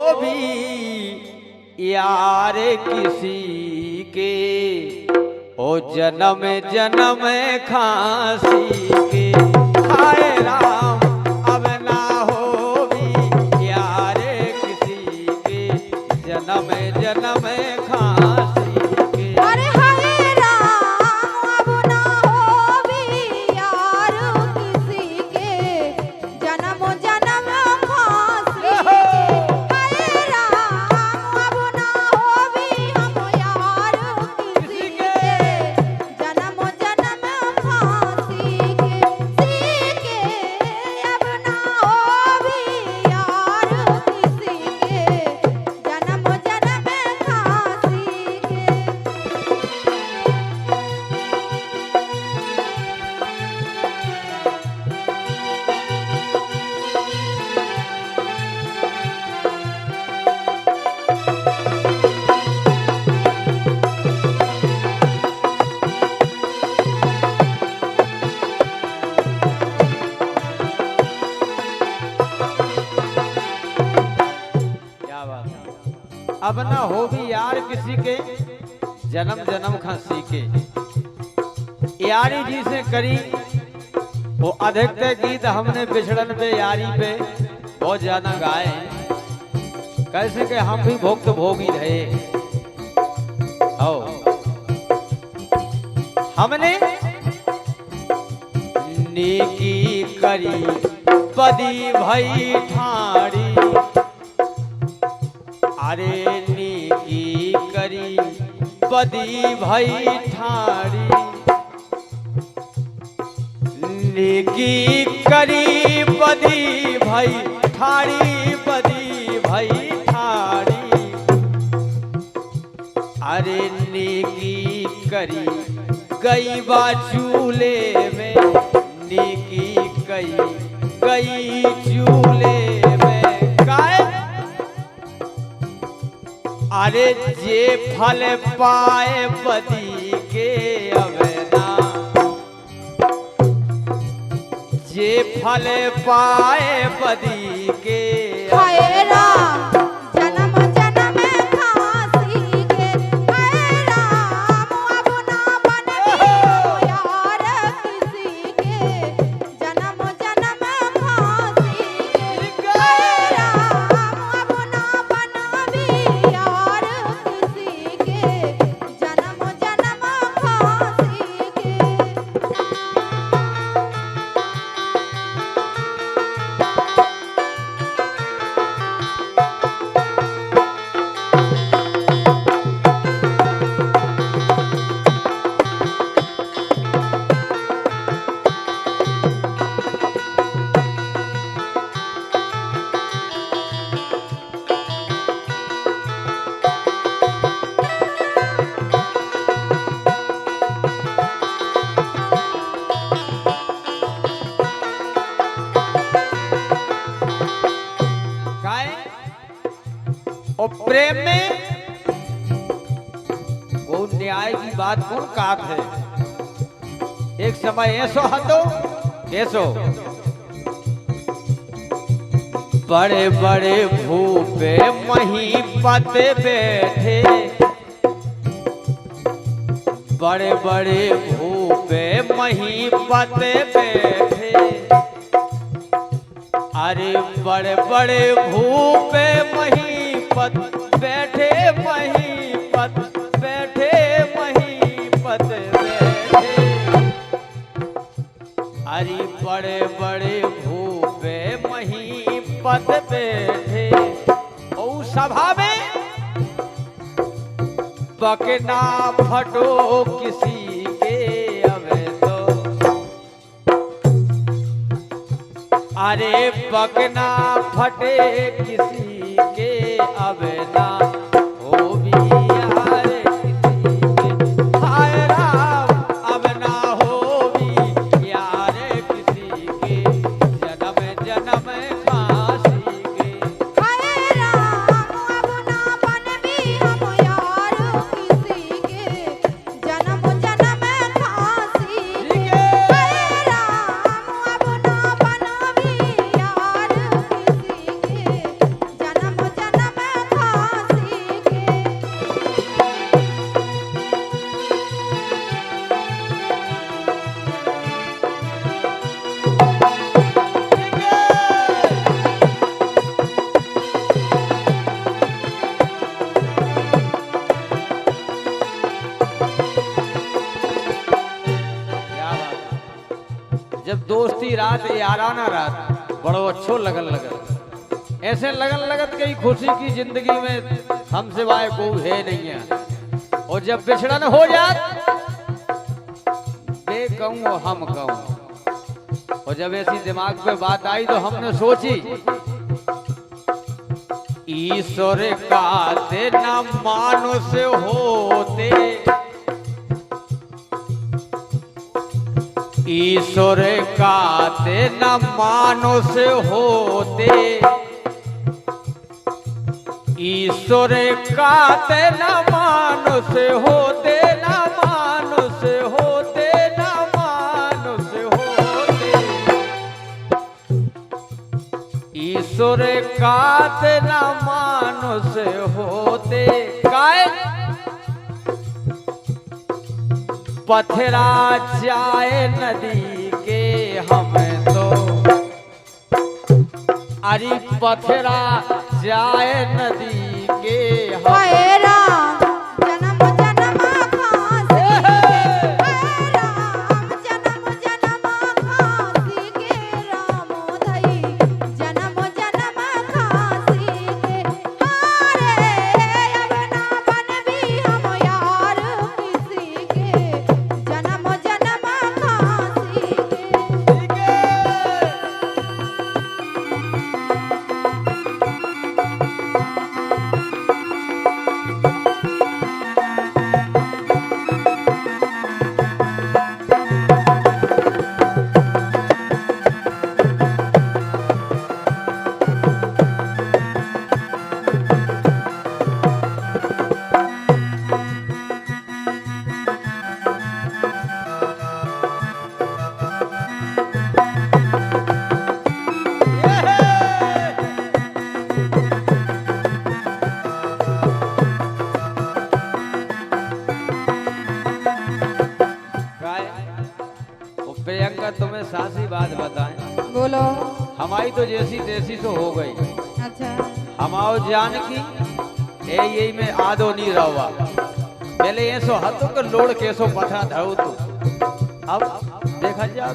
भी यार किसी के ओ जन्म जन्म खांसी के। हाय राम अब ना हो भी यार किसी के जन्म जन्म खांसी के। अरे हाय राम अब ना हो भी यार किसी के जन्म जन्म फांसी के। हाय राम अब ना हो भी हम यार किसी के जन्म जन्म फांसी के। सी के अब ना हो भी यार किसी के जन्म जन्म फांसी के। क्या बात है। अब ना हो भी यार किसी के जन्म जन्म खांसी के। यारी जी से करी वो अधिकतर गीत हमने बिछड़न पे यारी पे बहुत ज्यादा गाए हैं। कैसे कि हम भी भोग तो भोग ही रहे। आओ हमने नेकी करी बदी भई ठाड़ी। अरे नेकी करी बदी भई ठाड़ी। नेकी करी बदी भई ठाड़ी बदी भई ठाड़ी। अरे नेकी करी गई बा चूल्हे में। नेकी गई चूल्हे में काहे। अरे जे फल पाए बदी के अवेना। जे फल पाए बदी के हाय राम जन्म जन्म फांसी के। हाय राम अब ना बने यार किसी के जन्म जन्म फांसी के। हाय राम अब ना बनबी यार किसी के जन्म जन्म फांसी के। काहे और प्रेम में वो न्याय की बात कौन कात है। एक समय ऐसो हतो कैसो बड़े बड़े भूपे मही पते बैठे। बड़े बड़े भूपे मही पते बैठे। अरे बड़े बड़े भूपे महीपत बैठे महीपत बैठे महीपत बैठे। अरे बड़े बड़े भूपे महीपत बैठे। ओ सभा में बकना फटो किसी के अवे तो। अरे बकना फटे किसी के अब ना हो भी यार किसी के। हाय राम अब ना हो भी यार किसी के जन्म जन्म फांसी के। हाय राम अब ना बनबी हम यार किसी के जन्म जन्म फांसी के। हाय राम अब ना बनबी यार किसी के दोस्ती रात याराना रात बड़ो अच्छो लगन लगन ऐसे लगन लगत कई खुशी की जिंदगी में हम सिवाय कोई है नहीं है। और जब बिछड़न हो जात बे कहूँ हम कहूँ। और जब ऐसी दिमाग पे बात आई तो हमने सोची ईश्वर का ते न मानुष होते, ईश्वर का ते न मानुष होते, ईश्वर का ते न मानुष होते, न मानुष होते, न मानुष होते, ईश्वर का ते न मानुष होते। काय पथरा जाए नदी के हम तो, अरे पथरा जाए नदी के हम हाय राम जन्म जन्म खांसी के, हाय राम जन्म जन्म खांसी के, राम धई जन्म जन्म खांसी के। हारे अब ना बनबी हम यार किसी के, जन्म जन्म खांसी के। प्रियंका तुम्हें सासी बात बताएं, बोलो। हमारी तो जैसी तैसी तो हो गई। अच्छा हमाओ जान की ए यही में आदो नहीं रहा पहले ये सो हाथों के लोड़ कैसो पथा धरो तो अब देखा जाओ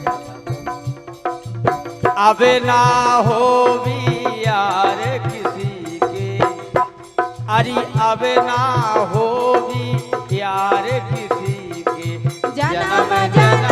अबे ना हो भी यार किसी के, अरे अबे ना हो भी यार किसी के, जन्म जन्म